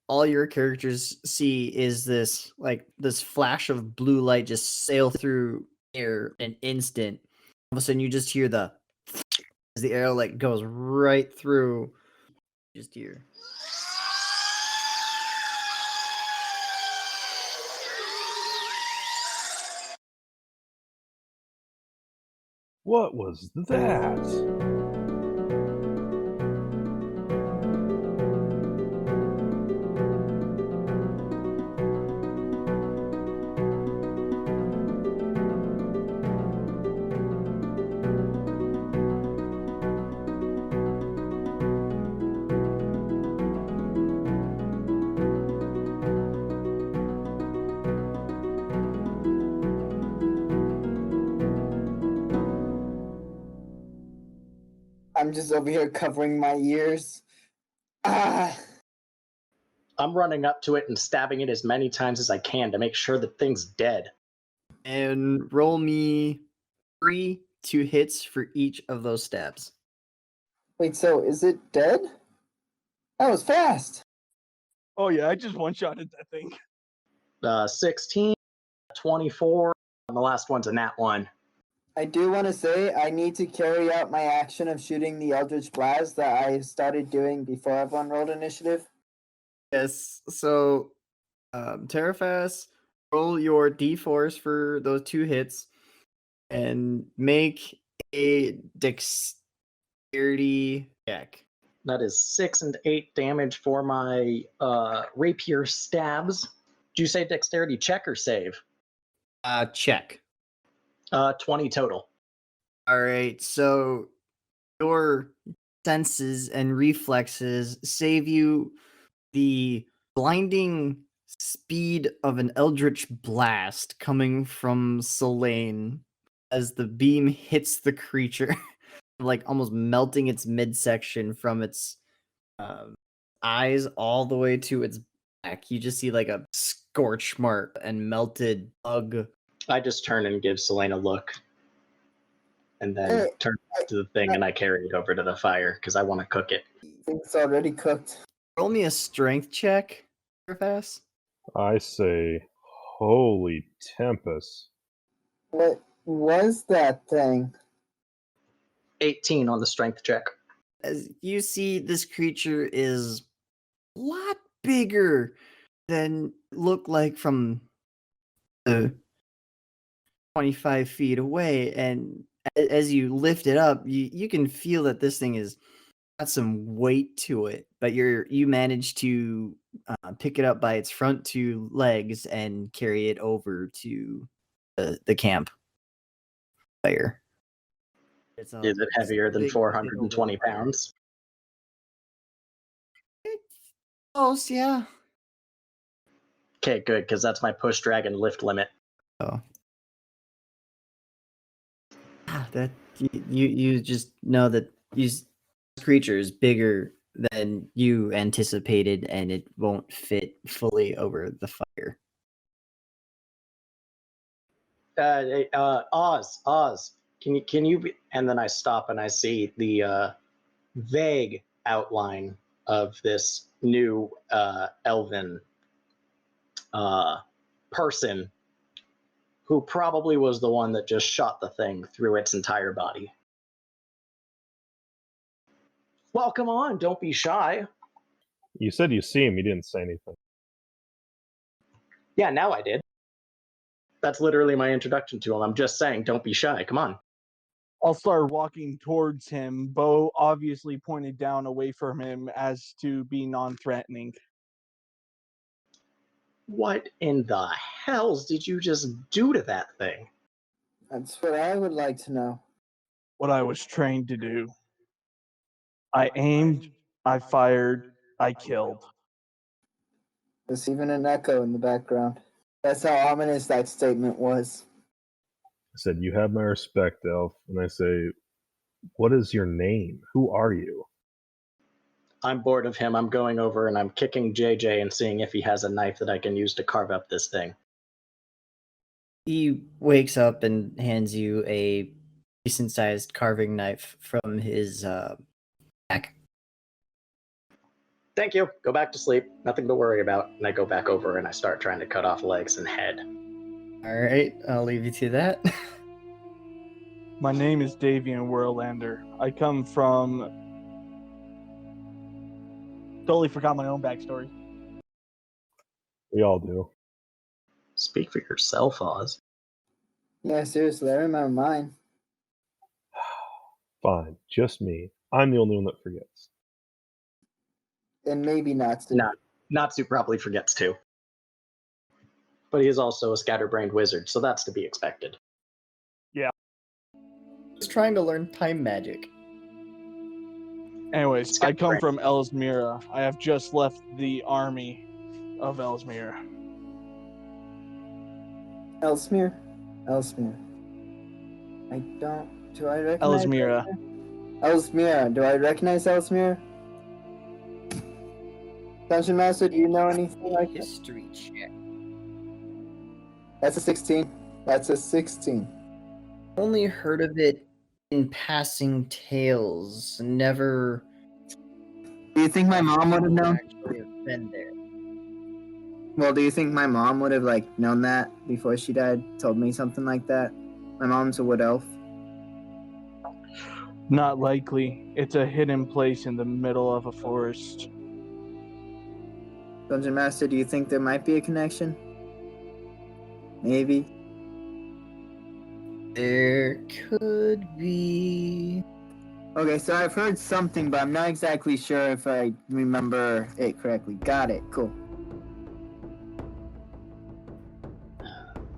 all your characters see is this flash of blue light just sail through air in an instant. All of a sudden, you just hear as the arrow goes right through. Just hear. What was that? I'm just over here covering my ears. I'm running up to it and stabbing it as many times as I can to make sure the thing's dead. And roll me 3 2 hits for each of those stabs. Wait, so is it dead? That was fast. Oh yeah, I just one-shotted that thing. 16, 24, and the last one's a nat 1. I do want to say I need to carry out my action of shooting the Eldritch Blast that I started doing before everyone rolled initiative. Yes, so Terrafast, roll your d4s for those 2 hits and make a dexterity check. That is 6 and 8 damage for my rapier stabs. Do you say dexterity check or save? Check. 20 total. All right, so your senses and reflexes save you the blinding speed of an eldritch blast coming from Selene as the beam hits the creature, almost melting its midsection from its eyes all the way to its back. You just see a scorch mark and melted bug. I just turn and give Selene a look, and then turn to the thing and I carry it over to the fire because I want to cook it. It's already cooked. Roll me a strength check, fast. I say, holy tempest. What was that thing? 18 on the strength check. As you see, this creature is a lot bigger than look like from the 25 feet away, and as you lift it up, you can feel that this thing is got some weight to it, but you manage to pick it up by its front 2 legs and carry it over to the camp fire. Is it heavier than 420 pounds? It's close, yeah. Okay, good, because that's my push dragon lift limit. Oh. That you just know that this creature is bigger than you anticipated, and it won't fit fully over the fire. Oz, can you? And then I stop and I see the vague outline of this new elven person who probably was the one that just shot the thing through its entire body. Well, come on, don't be shy. You said you see him, you didn't say anything. Yeah, now I did. That's literally my introduction to him. I'm just saying, don't be shy. Come on. I'll start walking towards him, bow obviously pointed down away from him as to be non-threatening. What in the hells did you just do to that thing? That's what I would like to know. What I was trained to do. I aimed, I fired, I killed. There's even an echo in the background. That's how ominous that statement was. I said, you have my respect, Elf. And I say, what is your name? Who are you? I'm bored of him. I'm going over and I'm kicking JJ and seeing if he has a knife that I can use to carve up this thing. He wakes up and hands you a decent-sized carving knife from his back. thank you. Go back to sleep. Nothing to worry about. And I go back over and I start trying to cut off legs and head. All right, I'll leave you to that. My name is Davian Werlander. I come from... Totally forgot my own backstory. We all do. Speak for yourself, Oz. Yeah, seriously, I remember mine. Fine, just me. I'm the only one that forgets. And maybe not. Natsu probably forgets too. But he is also a scatterbrained wizard, so that's to be expected. Just trying to learn time magic. Anyways, I come from Ellesmere. I have just left the army of Ellesmere. Ellesmere? Ellesmere. Do I recognize Ellesmere. Ellesmere. Do I recognize Ellesmere? Dungeon Master, do you know anything like that? History check. That's a 16. That's a 16. Only heard of it in passing tales. Never. Do you think my mom would have known? Actually have been there. Well, do you think my mom would have known that before she died? Told me something like that? My mom's a wood elf. Not likely. It's a hidden place in the middle of a forest. Dungeon Master, do you think there might be a connection? Maybe. There could be. Okay, so I've heard something, but I'm not exactly sure if I remember it correctly. Got it. Cool.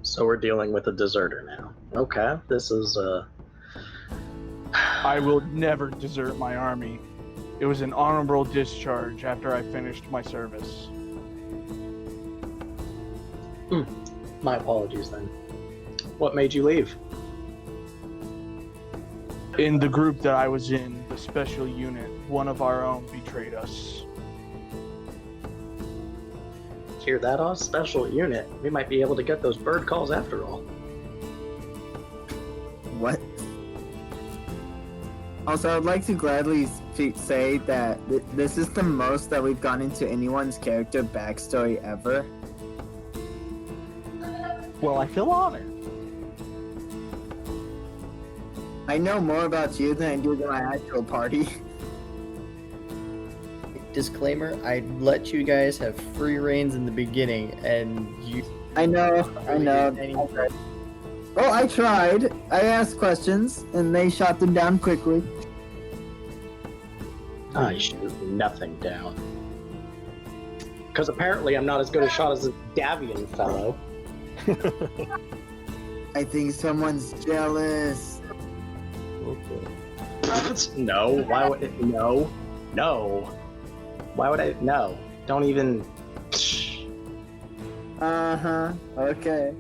So we're dealing with a deserter now. Okay, this is I will never desert my army. It was an honorable discharge after I finished my service. my apologies then. What made you leave? In the group that I was in, the special unit, one of our own betrayed us. Hear that, Oz? Special unit. We might be able to get those bird calls after all. What? Also, I'd like to gladly say that this is the most that we've gone into anyone's character backstory ever. Well, I feel honored. I know more about you than I do to my actual party. Disclaimer, I let you guys have free reins in the beginning, and you... I know. Any- Oh, I tried. I asked questions, and they shot them down quickly. I shoot nothing down. Because apparently I'm not as good a shot as a Davian fellow. I think someone's jealous. Okay. No, why would it? No. Why would I? No. Don't even. Uh-huh. Okay.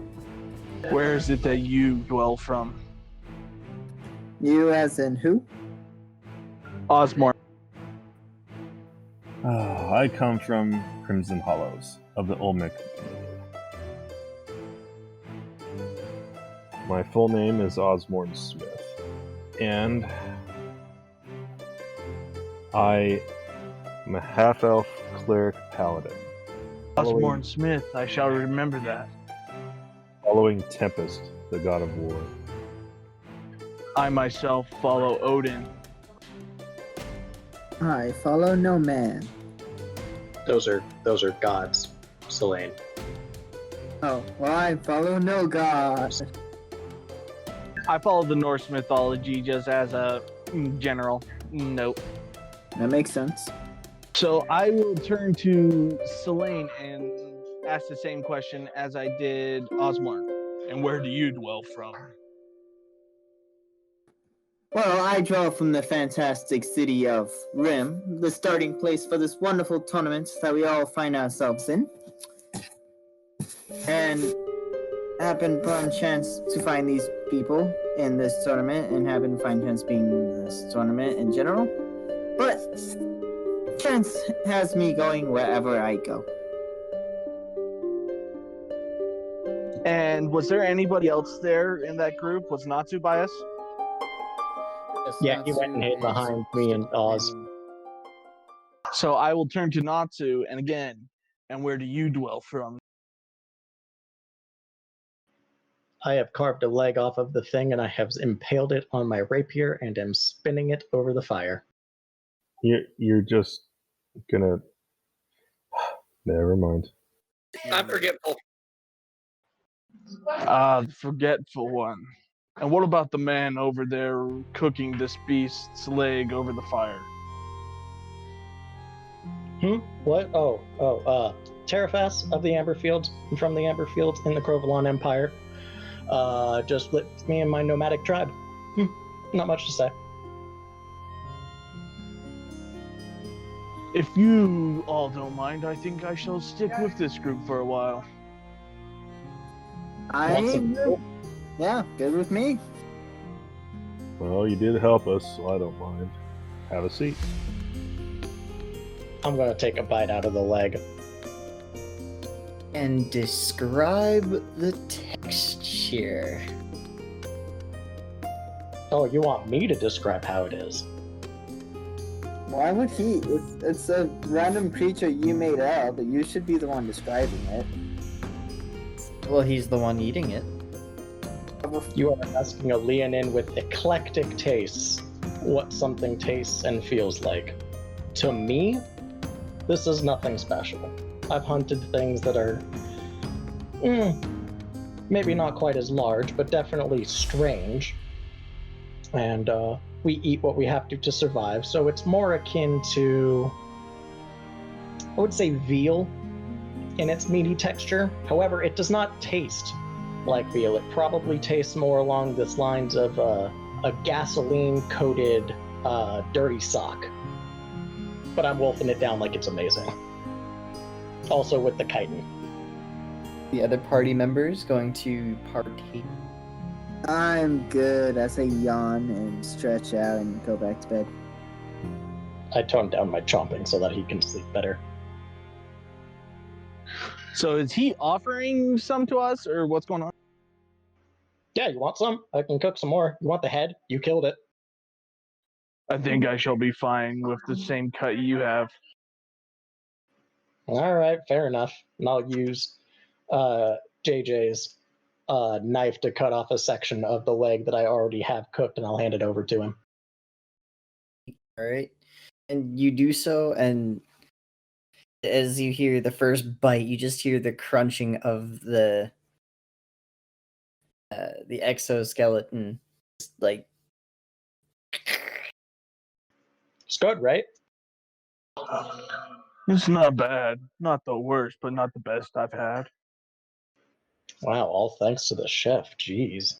Where is it that you dwell from? You as in who? Osmore. I come from Crimson Hollows of the Olmec community. My full name is Osmorn Smith, and I am a half-elf cleric paladin. Osmorn Smith, I shall remember that. Following Tempest, the god of war. I myself follow Odin. I follow no man. Those are gods, Selene. Oh, well, I follow no god. I follow the Norse mythology just as a general note. That makes sense. So I will turn to Selene and ask the same question as I did Osmorn. And where do you dwell from? Well, I draw from the fantastic city of Rim, the starting place for this wonderful tournament that we all find ourselves in. And happened upon chance to find these people in this tournament, and happened to find chance being in this tournament in general. But chance has me going wherever I go. And was there anybody else there in that group? Was Natsu by us? Yeah, he went and hid behind me and Oz. So I will turn to Natsu, and again, and where do you dwell from? I have carved a leg off of the thing and I have impaled it on my rapier and am spinning it over the fire. You're just gonna. Never mind. I'm forgetful. Ah, the forgetful one. And what about the man over there cooking this beast's leg over the fire? What? Terrafas of the Amberfields, from the Amberfields in the Crovalon Empire. Just with me and my nomadic tribe. Not much to say. If you all don't mind, I think I shall stick with this group for a while. Yeah, good with me. Well, you did help us, so I don't mind. Have a seat. I'm gonna take a bite out of the leg. And describe the texture. Oh, you want me to describe how it is? Why would he? It's a random creature you made up, but you should be the one describing it. Well, he's the one eating it. You are asking a Leonin with eclectic tastes what something tastes and feels like. To me, this is nothing special. I've hunted things that are maybe not quite as large, but definitely strange. And we eat what we have to survive, so it's more akin to, I would say, veal in its meaty texture. However, it does not taste like veal. It probably tastes more along the lines of a gasoline-coated dirty sock. But I'm wolfing it down like it's amazing. Also with the chitin. The other party members going to partake. I'm good. I say yawn and stretch out and go back to bed. I toned down my chomping so that he can sleep better. So is he offering some to us, or what's going on? Yeah, you want some? I can cook some more. You want the head? You killed it. I think I shall be fine with the same cut you have. All right, fair enough. And I'll use JJ's knife to cut off a section of the leg that I already have cooked, and I'll hand it over to him. All right. And you do so, and as you hear the first bite, you just hear the crunching of the exoskeleton, just like. It's good, right? It's not bad. Not the worst, but not the best I've had. Wow, all thanks to the chef. Jeez.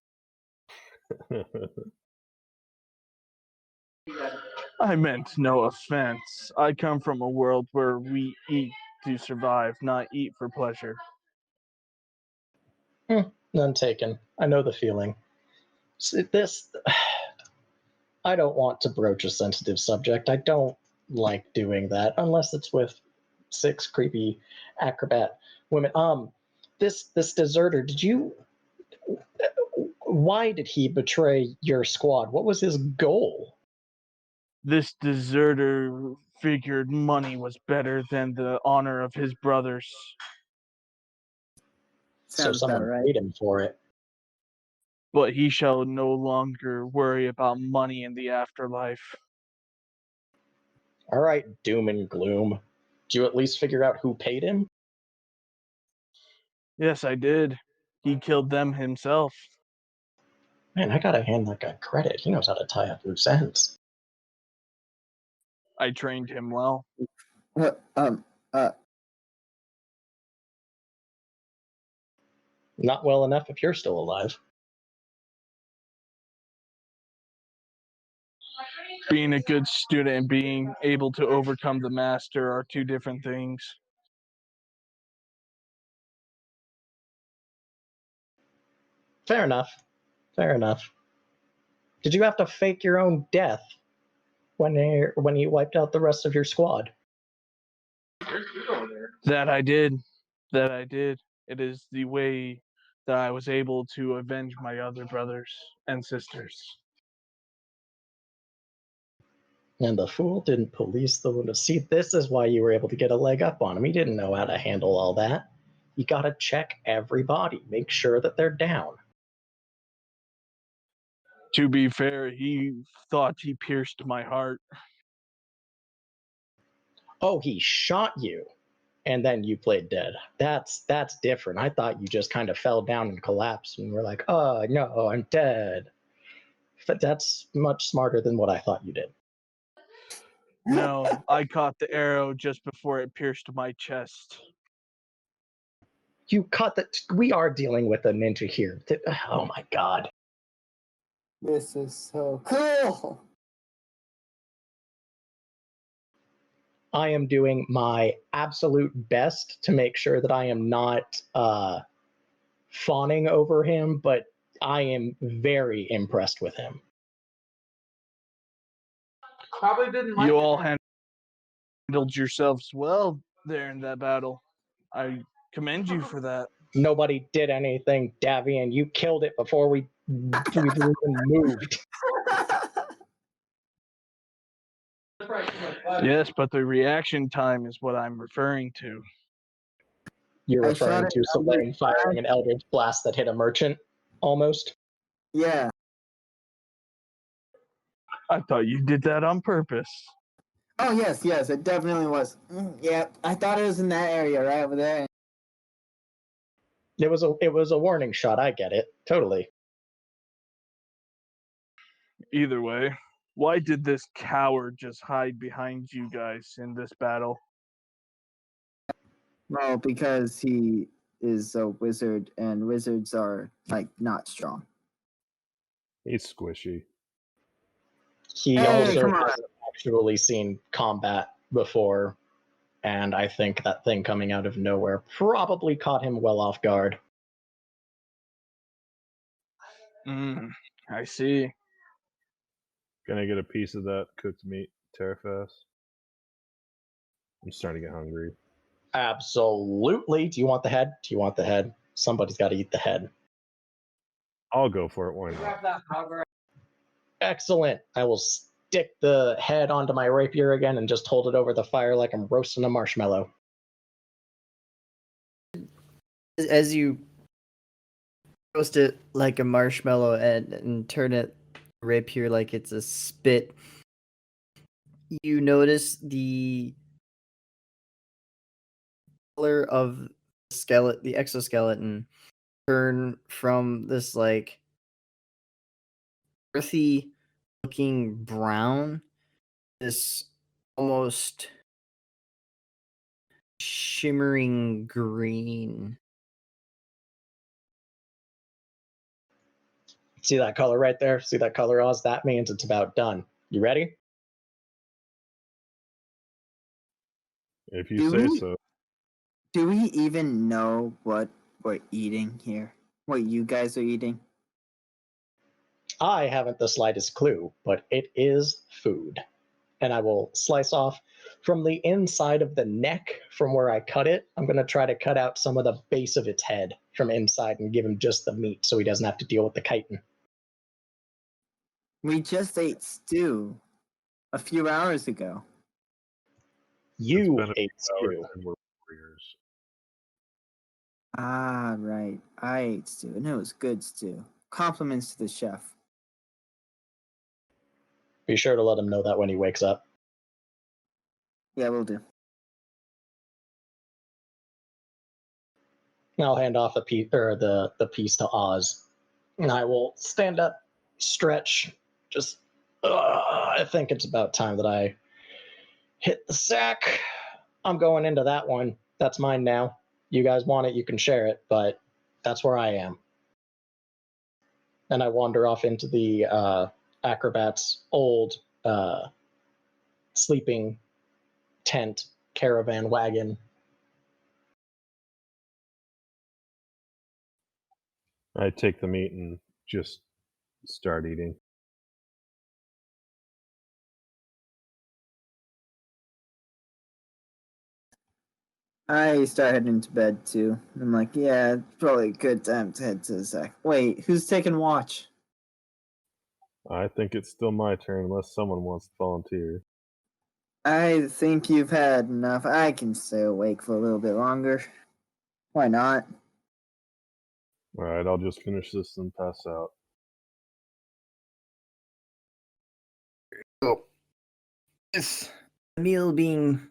I meant no offense. I come from a world where we eat to survive, not eat for pleasure. None taken. I know the feeling. I don't want to broach a sensitive subject. I don't like doing that unless it's with 6 creepy acrobat women. This deserter, why did he betray your squad? What was his goal? This deserter figured money was better than the honor of his brothers. So Sounds someone about right. paid him for it. But he shall no longer worry about money in the afterlife. All right, doom and gloom. Did you at least figure out who paid him? Yes, I did. He killed them himself. Man, I gotta hand that guy credit. He knows how to tie up loose ends. I trained him well. Not well enough if you're still alive. Being a good student and being able to overcome the master are two different things. Fair enough. Fair enough. Did you have to fake your own death when you wiped out the rest of your squad? That I did. That I did. It is the way that I was able to avenge my other brothers and sisters. And the fool didn't police the window. See, this is why you were able to get a leg up on him. He didn't know how to handle all that. You gotta check everybody, make sure that they're down. To be fair, he thought he pierced my heart. Oh, he shot you, and then you played dead. That's different. I thought you just kind of fell down and collapsed, and were like, "Oh no, I'm dead." But that's much smarter than what I thought you did. No, I caught the arrow just before it pierced my chest. You caught that. We are dealing with a ninja here. Oh my god. This is so cool. I am doing my absolute best to make sure that I am not fawning over him, but I am very impressed with him. Probably didn't like You it. all handled yourselves well there in that battle. I commend you for that. Nobody did anything, Davian. You killed it before we even moved. Yes, but the reaction time is what I'm referring to. You're I shot referring it to Selene firing an Eldritch Blast that hit a merchant, almost? Yeah. I thought you did that on purpose. Oh yes, it definitely was. Yeah, I thought it was in that area right over there. It was a warning shot, I get it. Totally. Either way, why did this coward just hide behind you guys in this battle? Well, because he is a wizard, and wizards are like not strong. He's squishy. He Hey, also come on. hasn't actually seen combat before, and I think that thing coming out of nowhere probably caught him well off guard. I see. Can I get a piece of that cooked meat, Terrafast? I'm starting to get hungry. Absolutely. Do you want the head? Do you want the head? Somebody's got to eat the head. I'll go for it. Why not? Grab that powder. Excellent. I will stick the head onto my rapier again and just hold it over the fire like I'm roasting a marshmallow. As you roast it like a marshmallow and turn it rapier like it's a spit, you notice the color of the exoskeleton turn from this like earthy looking brown, this almost shimmering green. See that color right there? See that color, Oz? That means it's about done. You ready? If you Do say we- so. Do we even know what we're eating here? What you guys are eating? I haven't the slightest clue, but it is food. And I will slice off from the inside of the neck from where I cut it. I'm going to try to cut out some of the base of its head from inside and give him just the meat so he doesn't have to deal with the chitin. We just ate stew a few hours ago. You It's been a ate few hours stew. and we're warriors. Ah, right. I ate stew, and it was good stew. Compliments to the chef. Be sure to let him know that when he wakes up. Yeah, we'll do. I'll hand off the piece to Oz, and I will stand up, stretch, just. I think it's about time that I hit the sack. I'm going into that one. That's mine now. You guys want it, you can share it, but that's where I am. And I wander off into the Acrobat's old sleeping tent caravan wagon. I take the meat and just start eating. I start heading to bed too. I'm like, yeah, it's probably a good time to head to the sack. Wait, who's taking watch? I think it's still my turn unless someone wants to volunteer. I think you've had enough. I can stay awake for a little bit longer. Why not? All right, I'll just finish this and pass out. So, with the meal being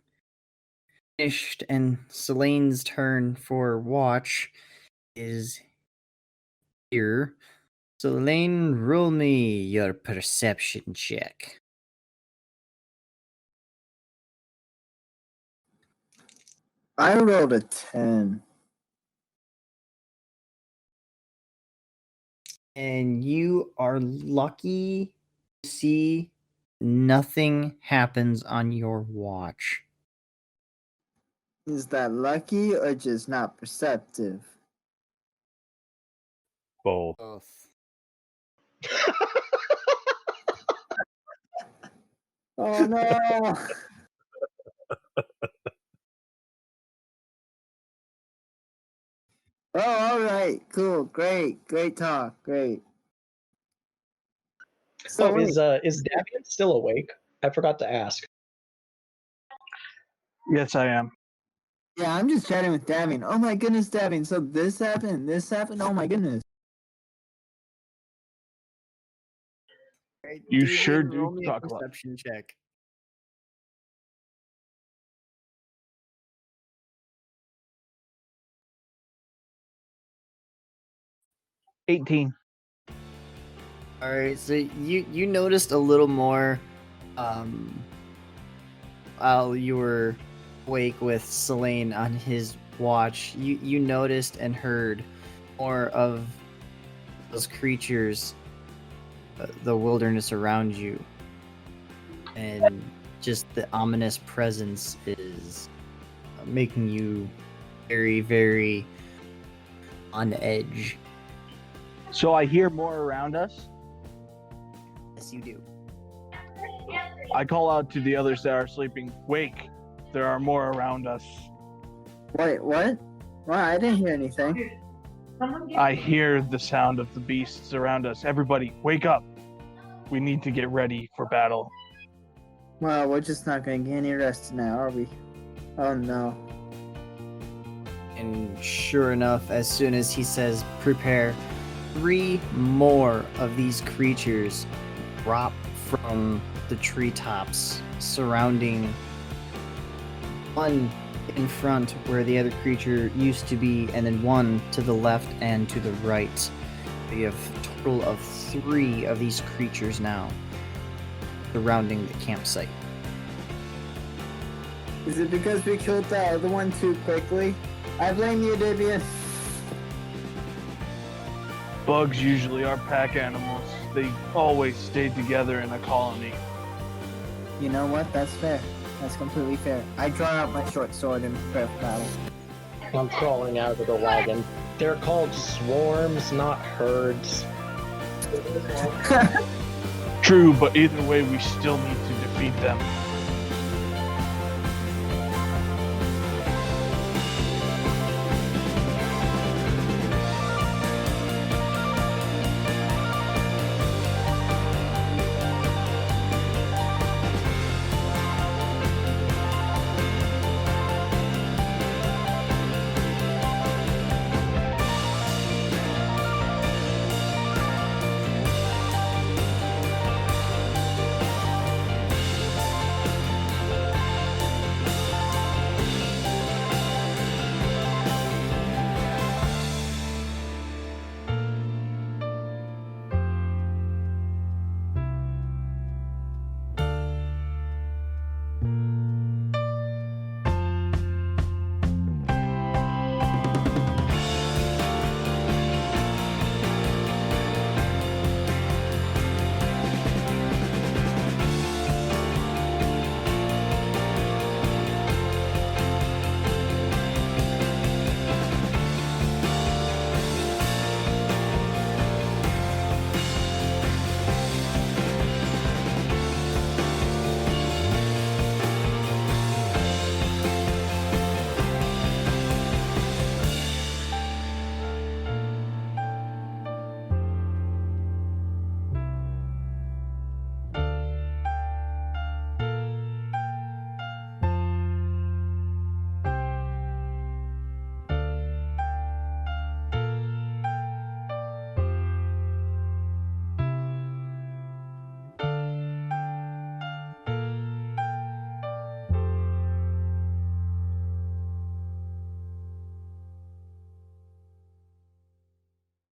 finished and Selene's turn for watch is here. Selene, roll me your perception check. I rolled a 10. And you are lucky to see nothing happens on your watch. Is that lucky or just not perceptive? Both. Both. Oh no! Oh, all right, cool, great talk, great. So Oh, is Davian still awake? I forgot to ask. Yes, I am. yeah, I'm just chatting with Davian. Oh my goodness, Davian. So this happened. Oh my goodness. Right, You Davian, sure do roll me a talk a lot. perception check. 18. All right, so you noticed a little more while you were awake with Selene on his watch. You noticed and heard more of those creatures, the wilderness around you, and just the ominous presence is making you very, very on edge. So I hear more around us. Yes, you do. I call out to the others that are sleeping, wake, there are more around us. Wait, what? Wow, I didn't hear anything. I hear the sound of the beasts around us. Everybody, wake up. We need to get ready for battle. Well, we're just not gonna get any rest tonight, are we? Oh no. And sure enough, as soon as he says prepare, 3 more of these creatures drop from the treetops surrounding one in front where the other creature used to be, and then one to the left and to the right. We have a total of 3 of these creatures now surrounding the campsite. Is it because we killed the other one too quickly? I blame you, Davian. Bugs usually are pack animals. They always stay together in a colony. You know what? That's fair. That's completely fair. I draw out my short sword and prepare for battle. I'm crawling out of the wagon. They're called swarms, not herds. True, but either way, we still need to defeat them.